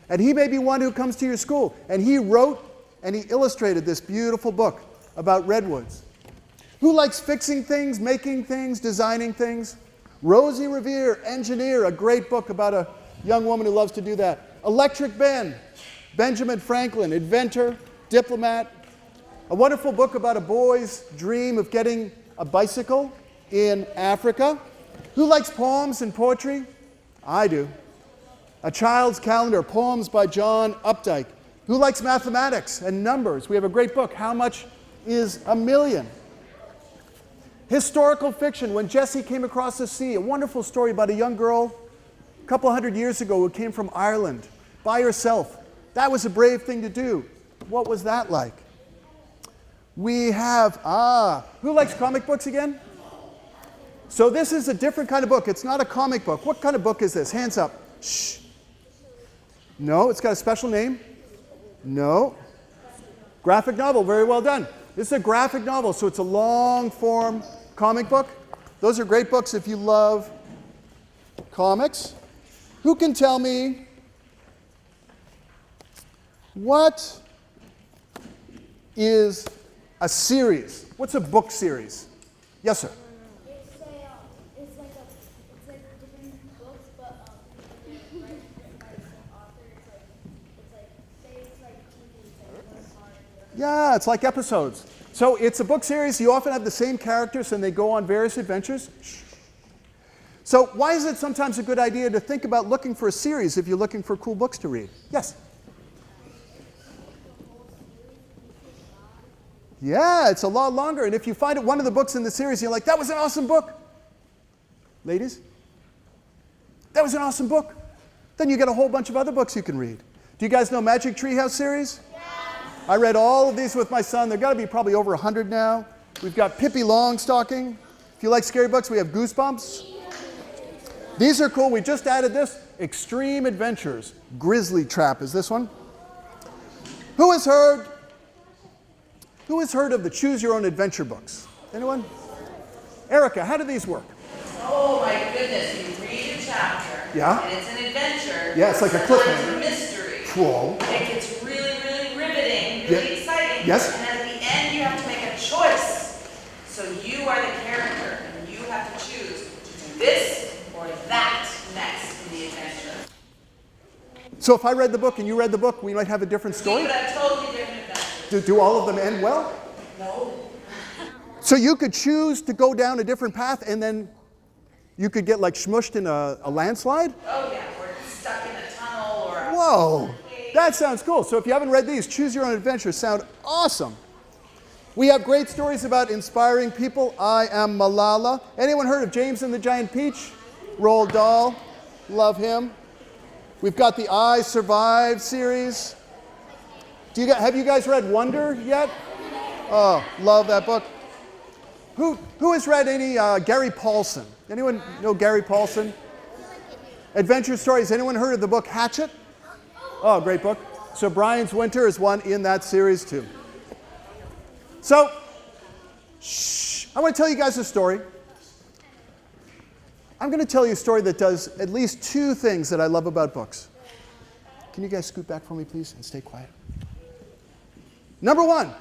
And he may be one who comes to your school. And he wrote and he illustrated this beautiful book about redwoods. Who likes fixing things, making things, designing things? Rosie Revere, engineer, a great book about a young woman who loves to do that. Electric Ben, Benjamin Franklin, inventor, diplomat. A wonderful book about a boy's dream of getting a bicycle in Africa. Who likes poems and poetry? I do. A Child's Calendar, poems by John Updike. Who likes mathematics and numbers? We have a great book, How Much is a Million? Historical fiction, When Jessie Came Across the Sea, a wonderful story about a young girl a couple hundred years ago who came from Ireland by herself. That was a brave thing to do. What was that like? We have, who likes comic books again? So this is a different kind of book. It's not a comic book. What kind of book is this? Hands up. Shh. No, it's got a special name. No. Graphic novel, very well done. This is a graphic novel, so it's a long-form comic book. Those are great books if you love comics. Who can tell me what is a series? What's a book series? Yes, sir. It's like different books, but different author. It's like TV. Yeah, it's like episodes. So it's a book series. You often have the same characters and they go on various adventures. So why is it sometimes a good idea to think about looking for a series if you're looking for cool books to read? Yes? Yeah, it's a lot longer. And if you find one of the books in the series, you're like, that was an awesome book. Ladies? That was an awesome book. Then you get a whole bunch of other books you can read. Do you guys know Magic Treehouse series? I read all of these with my son. There got to be probably over 100 now. We've got Pippi Longstocking. If you like scary books, we have Goosebumps. These are cool. We just added this. Extreme Adventures. Grizzly Trap is this one. Who has heard of the Choose Your Own Adventure books? Anyone? Erica, how do these work? Oh my goodness, you read a chapter, Yeah? and it's an adventure. Yeah, it's like a Sometimes cliffhanger. a mystery. Whoa. It gets really, really riveting, really Yeah. exciting. Yes. And then at the end, you have to make a choice. So you are the character, and you have to choose to do this or that next in the adventure. So if I read the book and you read the book, we might have a different See, story? but a totally different adventure. Do all of them end well? No. So you could choose to go down a different path and then you could get like smushed in a landslide? Oh yeah, or stuck in a tunnel or a Whoa, that sounds cool. So if you haven't read these, Choose Your Own Adventure sound awesome. We have great stories about inspiring people. I am Malala. Anyone heard of James and the Giant Peach? Roald Dahl, love him. We've got the I Survived series. Have you guys read Wonder yet? Oh, love that book. Who has read any Gary Paulson? Anyone know Gary Paulson? Adventure stories. Anyone heard of the book Hatchet? Oh, great book. So Brian's Winter is one in that series too. So, I want to tell you guys a story. I'm going to tell you a story that does at least two things that I love about books. Can you guys scoot back for me, please, and stay quiet? Number one,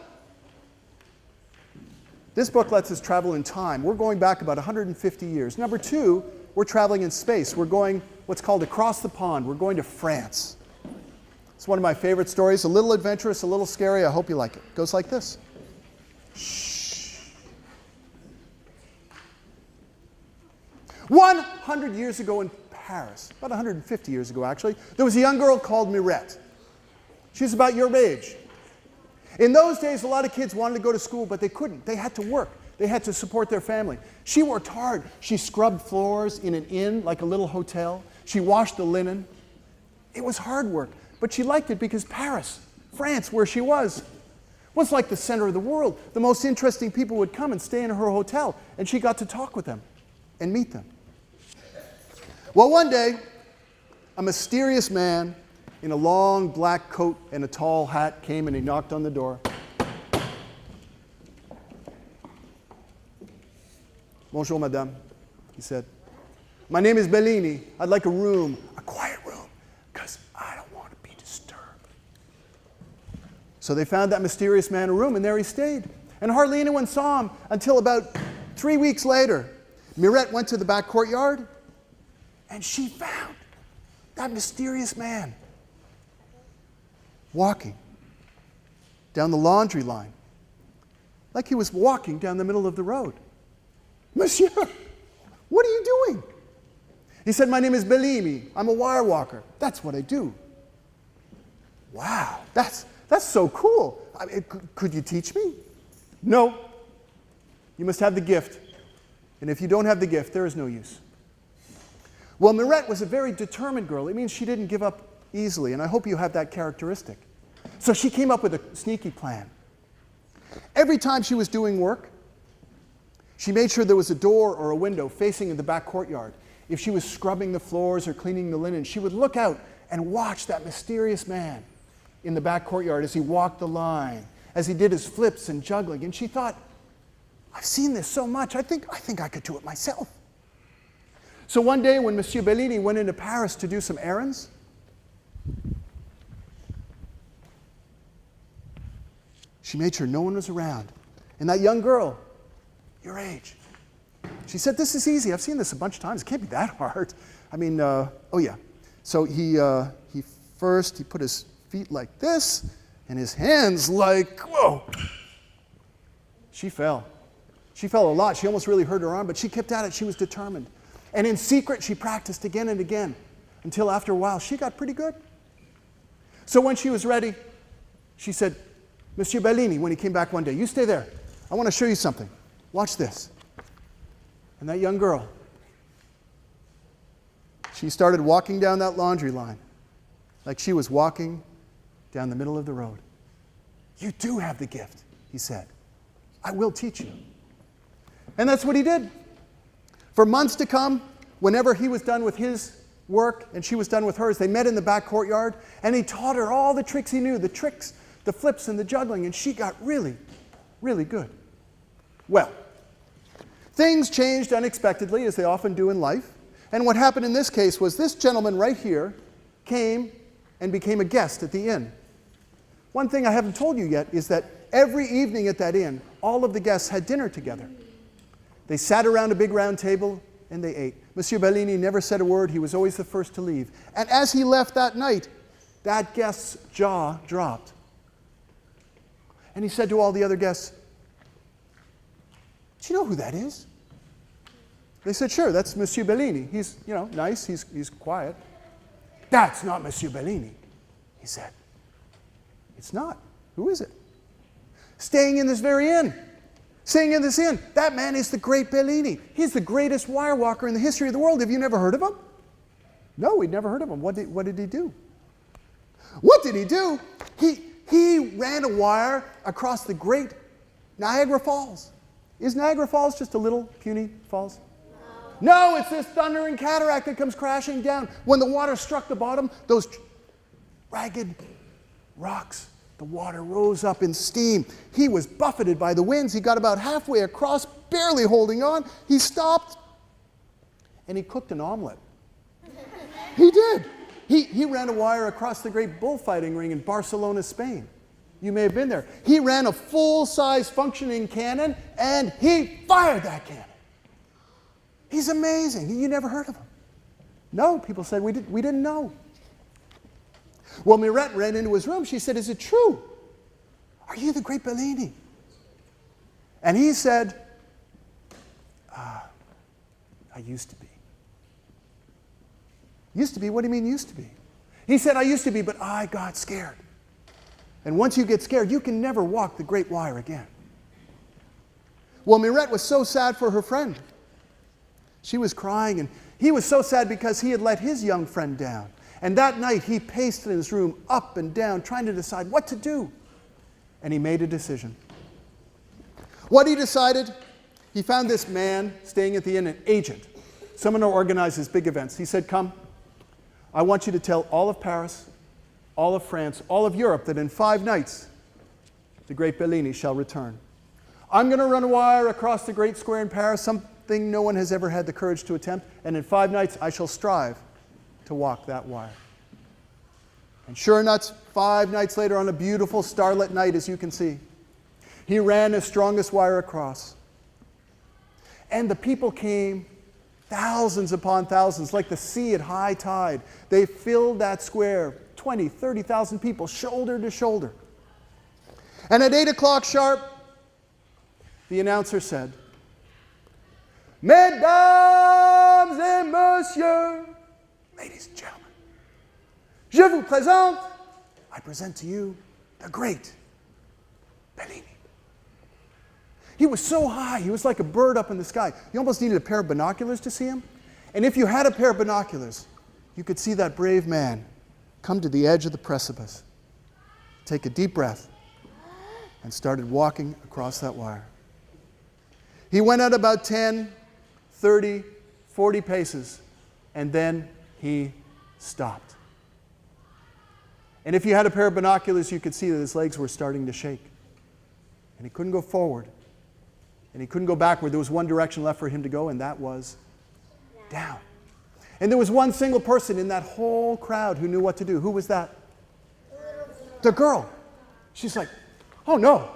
this book lets us travel in time. We're going back about 150 years. Number two, we're traveling in space. We're going what's called across the pond. We're going to France. It's one of my favorite stories, a little adventurous, a little scary. I hope you like it. It goes like this. Shh. 100 years ago in Paris, about 150 years ago actually, there was a young girl called Mirette. She was about your age. In those days, a lot of kids wanted to go to school, but they couldn't. They had to work. They had to support their family. She worked hard. She scrubbed floors in an inn, like a little hotel. She washed the linen. It was hard work, but she liked it because Paris, France, where she was like the center of the world. The most interesting people would come and stay in her hotel, and she got to talk with them and meet them. Well, one day, a mysterious man in a long black coat and a tall hat came and he knocked on the door. Bonjour, madame, he said. My name is Bellini. I'd like a room, a quiet room, because I don't want to be disturbed. So they found that mysterious man a room, and there he stayed. And hardly anyone saw him until about 3 weeks later. Mirette went to the back courtyard, and she found that mysterious man walking down the laundry line, like he was walking down the middle of the road. Monsieur, what are you doing? He said, my name is Bellini. I'm a wire walker. That's what I do. Wow, that's so cool. I mean, could you teach me? No. You must have the gift. And if you don't have the gift, there is no use. Well, Mirette was a very determined girl. It means she didn't give up easily, and I hope you have that characteristic. So she came up with a sneaky plan. Every time she was doing work, she made sure there was a door or a window facing in the back courtyard. If she was scrubbing the floors or cleaning the linen, she would look out and watch that mysterious man in the back courtyard as he walked the line, as he did his flips and juggling. And she thought, I've seen this so much, I think I could do it myself. So one day when Monsieur Bellini went into Paris to do some errands, she made sure no one was around. And that young girl, your age, she said, this is easy. I've seen this a bunch of times. It can't be that hard. I mean, oh yeah. So he put his feet like this and his hands like, whoa. She fell. She fell a lot. She almost really hurt her arm, but she kept at it. She was determined. And in secret, she practiced again and again until after a while, she got pretty good. So when she was ready, she said, Monsieur Bellini, when he came back one day, you stay there. I want to show you something. Watch this. And that young girl, she started walking down that laundry line like she was walking down the middle of the road. You do have the gift, he said. I will teach you. And that's what he did. For months to come, whenever he was done with his work and she was done with hers, they met in the back courtyard, and he taught her all the tricks he knew, the tricks, the flips and the juggling, and she got really, really good. Well, things changed unexpectedly, as they often do in life, and what happened in this case was this gentleman right here came and became a guest at the inn. One thing I haven't told you yet is that every evening at that inn, all of the guests had dinner together. They sat around a big round table and they ate. Monsieur Bellini never said a word. He was always the first to leave. And as he left that night, that guest's jaw dropped. And he said to all the other guests, "Do you know who that is?" They said, "Sure, that's Monsieur Bellini. He's, nice, he's quiet." "That's not Monsieur Bellini," he said. "It's not. Who is it?" "Staying in this very inn. Staying in this inn. That man is the great Bellini. He's the greatest wire walker in the history of the world. Have you never heard of him?" No, we'd never heard of him. What did he do? What did he do? He ran a wire across the great Niagara Falls. Is Niagara Falls just a little puny falls? No, it's this thundering cataract that comes crashing down. When the water struck the bottom, those ragged rocks, the water rose up in steam. He was buffeted by the winds. He got about halfway across, barely holding on. He stopped, and he cooked an omelet. He did. He ran a wire across the great bullfighting ring in Barcelona, Spain. You may have been there. He ran a full-size functioning cannon, and he fired that cannon. He's amazing. You never heard of him? No, people said, we didn't know. Well, Mirette ran into his room. She said, "Is it true? Are you the great Bellini?" And he said, "I used to be." "Used to be? What do you mean used to be?" He said, "I used to be, but I got scared. And once you get scared, you can never walk the great wire again." Well, Mirette was so sad for her friend. She was crying, and he was so sad because he had let his young friend down. And that night, he paced in his room up and down, trying to decide what to do. And he made a decision. What he decided, he found this man staying at the inn, an agent, someone who organizes big events. He said, "Come, I want you to tell all of Paris, all of France, all of Europe that in 5 nights, the great Bellini shall return. I'm going to run a wire across the great square in Paris, something no one has ever had the courage to attempt, and in 5 nights I shall strive to walk that wire." And sure enough, 5 nights later, on a beautiful starlit night, as you can see, he ran his strongest wire across. And the people came, thousands upon thousands, like the sea at high tide. They filled that square, 20, 30,000 people, shoulder to shoulder. And at 8 o'clock sharp, the announcer said, "Mesdames et messieurs," ladies and gentlemen, I present to you the great Bellini. He was so high, he was like a bird up in the sky. You almost needed a pair of binoculars to see him. And if you had a pair of binoculars, you could see that brave man come to the edge of the precipice, take a deep breath, and started walking across that wire. He went out about 10, 30, 40 paces, and then he stopped. And if you had a pair of binoculars, you could see that his legs were starting to shake. And he couldn't go forward. And he couldn't go backward. There was one direction left for him to go, and that was down. And there was one single person in that whole crowd who knew what to do. Who was that? The girl. She's like, "Oh no.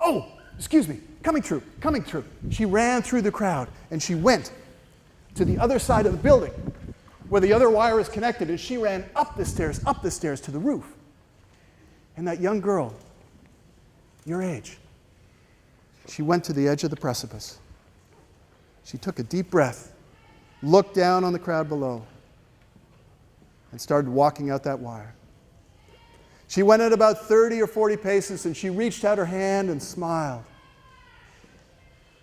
Oh, excuse me. Coming through, coming through." She ran through the crowd, and she went to the other side of the building where the other wire is connected, and she ran up the stairs to the roof. And that young girl, your age, she went to the edge of the precipice. She took a deep breath, looked down on the crowd below, and started walking out that wire. She went at about 30 or 40 paces, and she reached out her hand and smiled.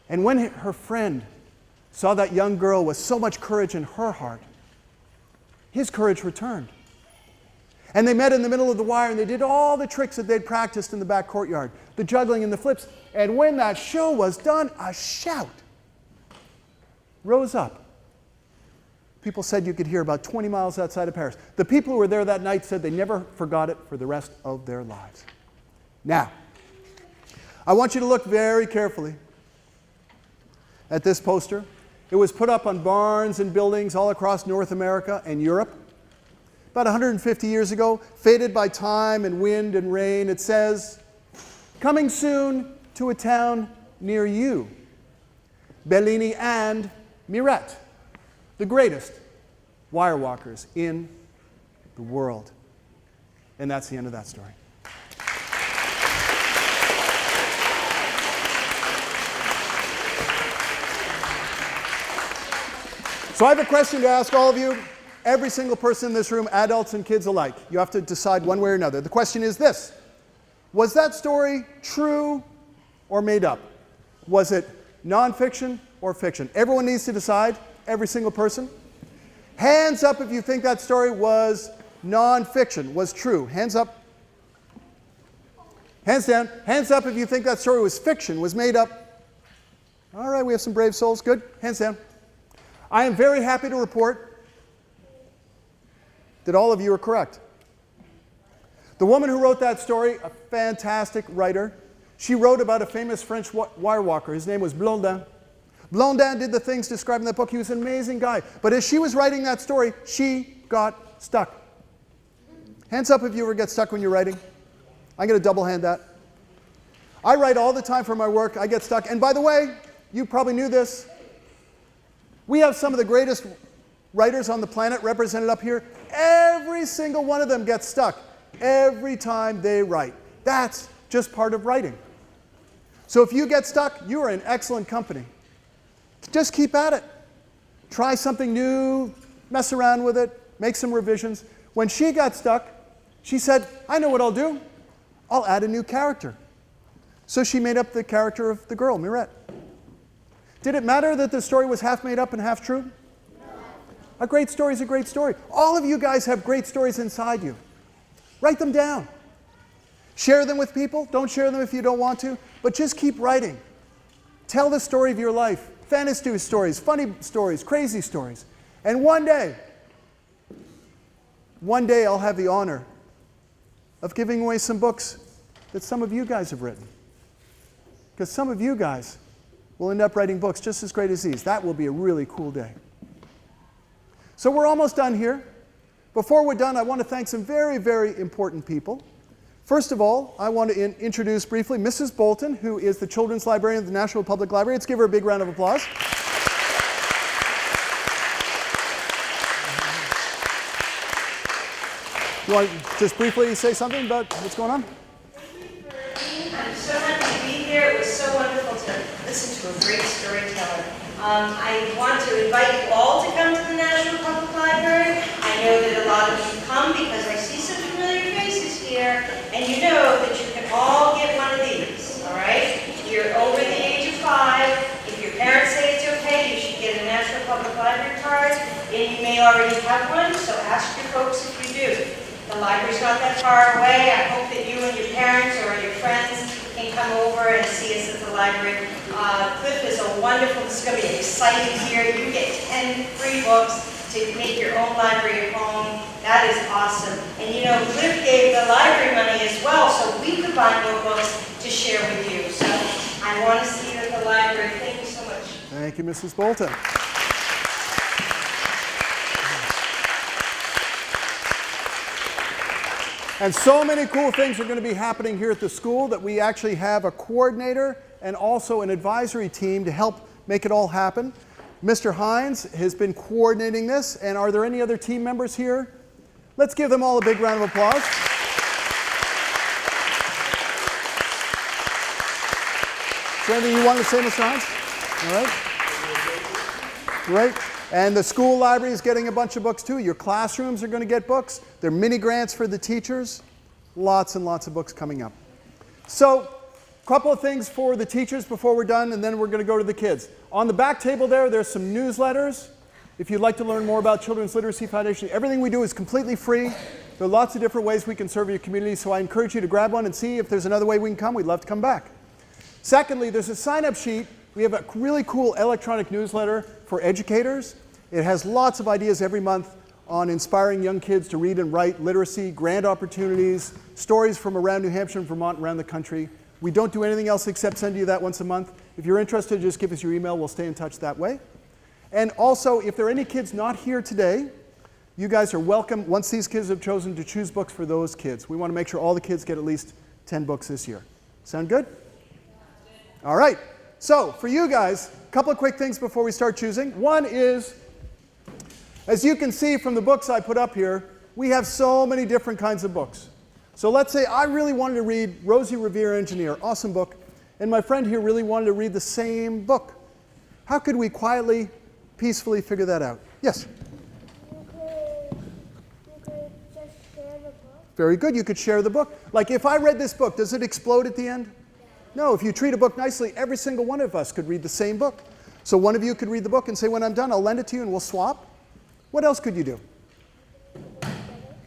And when her friend saw that young girl with so much courage in her heart, his courage returned. And they met in the middle of the wire, and they did all the tricks that they'd practiced in the back courtyard, the juggling and the flips. And when that show was done, a shout rose up People said you could hear about 20 miles outside of Paris. The people who were there that night said they never forgot it for the rest of their lives. Now, I want you to look very carefully at this poster. It was put up on barns and buildings all across North America and Europe. About 150 years ago, faded by time and wind and rain. It says, "Coming soon to a town near you, Bellini and Mirette, the greatest wire walkers in the world." And that's the end of that story. So I have a question to ask all of you, every single person in this room, adults and kids alike. You have to decide one way or another. The question is this: was that story true or made up? Was it nonfiction or fiction? Everyone needs to decide, every single person. Hands up if you think that story was nonfiction, was true. Hands up. Hands down. Hands up if you think that story was fiction, was made up. All right, we have some brave souls. Good. Hands down. I am very happy to report that all of you are correct. The woman who wrote that story, a fantastic writer, she wrote about a famous French wire walker. His name was Blondin. Blondin did the things described in that book. He was an amazing guy. But as she was writing that story, she got stuck. Hands up if you ever get stuck when you're writing. I'm going to double hand that. I write all the time for my work. I get stuck. And by the way, you probably knew this. We have some of the greatest writers on the planet represented up here. Every single one of them gets stuck every time they write. That's just part of writing. So if you get stuck, you are in excellent company. Just keep at it. Try something new, mess around with it, make some revisions. When she got stuck, she said, "I know what I'll do. I'll add a new character." So she made up the character of the girl, Mirette. Did it matter that the story was half made up and half true? No. A great story is a great story. All of you guys have great stories inside you. Write them down. Share them with people. Don't share them if you don't want to, but just keep writing. Tell the story of your life. Fantasy stories, funny stories, crazy stories. And one day I'll have the honor of giving away some books that some of you guys have written. Because some of you guys will end up writing books just as great as these. That will be a really cool day. So we're almost done here. Before we're done, I want to thank some very, very important people. First of all, I want to introduce briefly Mrs. Bolton, who is the Children's Librarian of the National Public Library. Let's give her a big round of applause. You want to just briefly say something about what's going on? I'm so happy to be here. It was so wonderful to listen to a great storyteller. I want to invite you all to come to the National Public Library. I know that a lot of you come because I see some familiar faces here, and you know that you can all get one of these, all right? You're over the age of 5. If your parents say it's okay, you should get a National Public Library card, and you may already have one, so ask your folks if you do. The library's not that far away. I hope that you and your parents or your friends can come over and see us at the library. CLiF is a wonderful, this is going to be exciting here. You get 10 free books to make your own library at home. That is awesome. And you know, CLiF gave the library money as well, so we could buy more books to share with you. So I want to see you at the library. Thank you so much. Thank you, Mrs. Bolton. And so many cool things are going to be happening here at the school that we actually have a coordinator and also an advisory team to help make it all happen. Mr. Hines has been coordinating this, and are there any other team members here? Let's give them all a big round of applause. Is there anything you want to say, Mr. Hines? All right. Great. And the school library is getting a bunch of books too. Your classrooms are going to get books. There are mini grants for the teachers. Lots and lots of books coming up. So, a couple of things for the teachers before we're done, and then we're going to go to the kids. On the back table there's some newsletters. If you'd like to learn more about Children's Literacy Foundation, everything we do is completely free. There are lots of different ways we can serve your community, so I encourage you to grab one and see if there's another way we can come. We'd love to come back. Secondly, there's a sign-up sheet. We have a really cool electronic newsletter for educators. It has lots of ideas every month on inspiring young kids to read and write, literacy, grant opportunities, stories from around New Hampshire and Vermont, around the country. We don't do anything else except send you that once a month. If you're interested, just give us your email. We'll stay in touch that way. And also, if there are any kids not here today, you guys are welcome, once these kids have chosen, to choose books for those kids. We want to make sure all the kids get at least 10 books this year. Sound good? All right. So, for you guys, a couple of quick things before we start choosing. One is, as you can see from the books I put up here, we have so many different kinds of books. So let's say I really wanted to read Rosie Revere Engineer, awesome book, and my friend here really wanted to read the same book. How could we quietly, peacefully figure that out? Yes? You could just share the book. Very good, you could share the book. Like if I read this book, does it explode at the end? No, if you treat a book nicely, every single one of us could read the same book. So one of you could read the book and say, when I'm done, I'll lend it to you and we'll swap. What else could you do?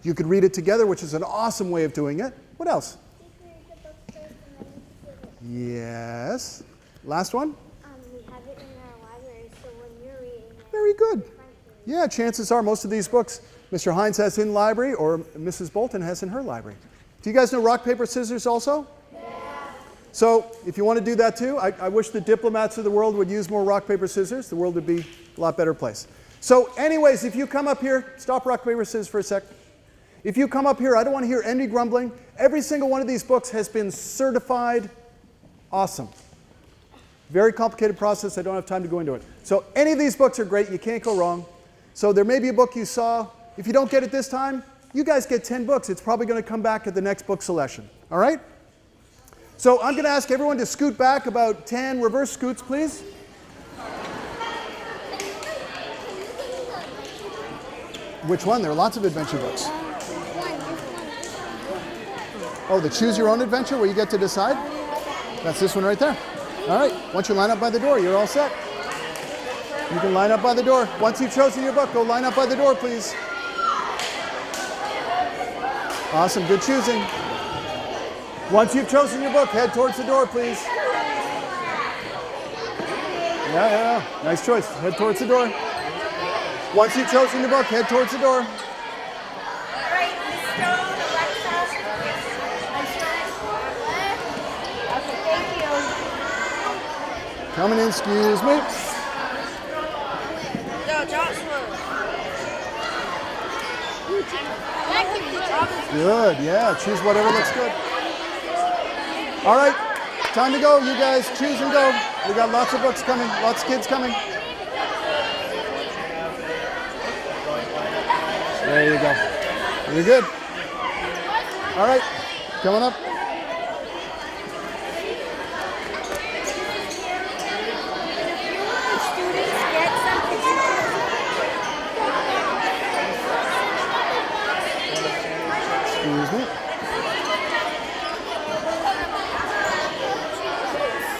You could read it together, which is an awesome way of doing it. What else? You could read the book first and then you sit it. Yes. Last one? We have it in our library, so when you're reading it, Very good. Yeah, chances are most of these books Mr. Hines has in library or Mrs. Bolton has in her library. Do you guys know rock, paper, scissors also? Yeah. So if you want to do that too, I wish the diplomats of the world would use more rock, paper, scissors. The world would be a lot better place. So anyways, if you come up here, stop rock, paper, scissors for a sec. If you come up here, I don't want to hear any grumbling. Every single one of these books has been certified awesome. Very complicated process. I don't have time to go into it. So any of these books are great. You can't go wrong. So there may be a book you saw. If you don't get it this time, you guys get 10 books. It's probably going to come back at the next book selection. All right? So I'm going to ask everyone to scoot back about 10 reverse scoots, please. Which one? There are lots of adventure books. Oh, the Choose Your Own Adventure where you get to decide? That's this one right there. All right, once you line up by the door, you're all set. You can line up by the door. Once you've chosen your book, go line up by the door, please. Awesome, good choosing. Once you've chosen your book, head towards the door, please. Yeah, nice choice. Head towards the door. Once you've chosen your book, head towards the door. All right, Miss Stone, Alexa. Okay, thank you. Coming in, excuse me. Yo, Joshua. Good, yeah, choose whatever looks good. All right, time to go, you guys. Choose and go. We got lots of books coming, lots of kids coming. There you go. You're good. All right, coming up. Excuse me.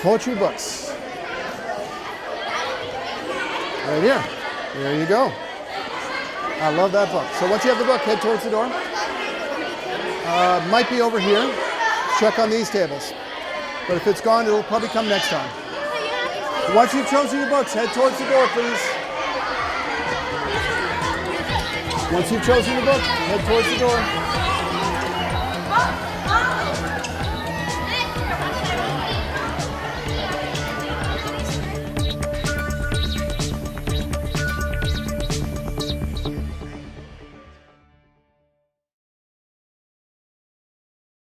Poetry books. Right here. There you go. I love that book. So once you have the book, head towards the door. Might be over here. Check on these tables. But if it's gone, it'll probably come next time. Once you've chosen your books, head towards the door, please. Once you've chosen your book, head towards the door.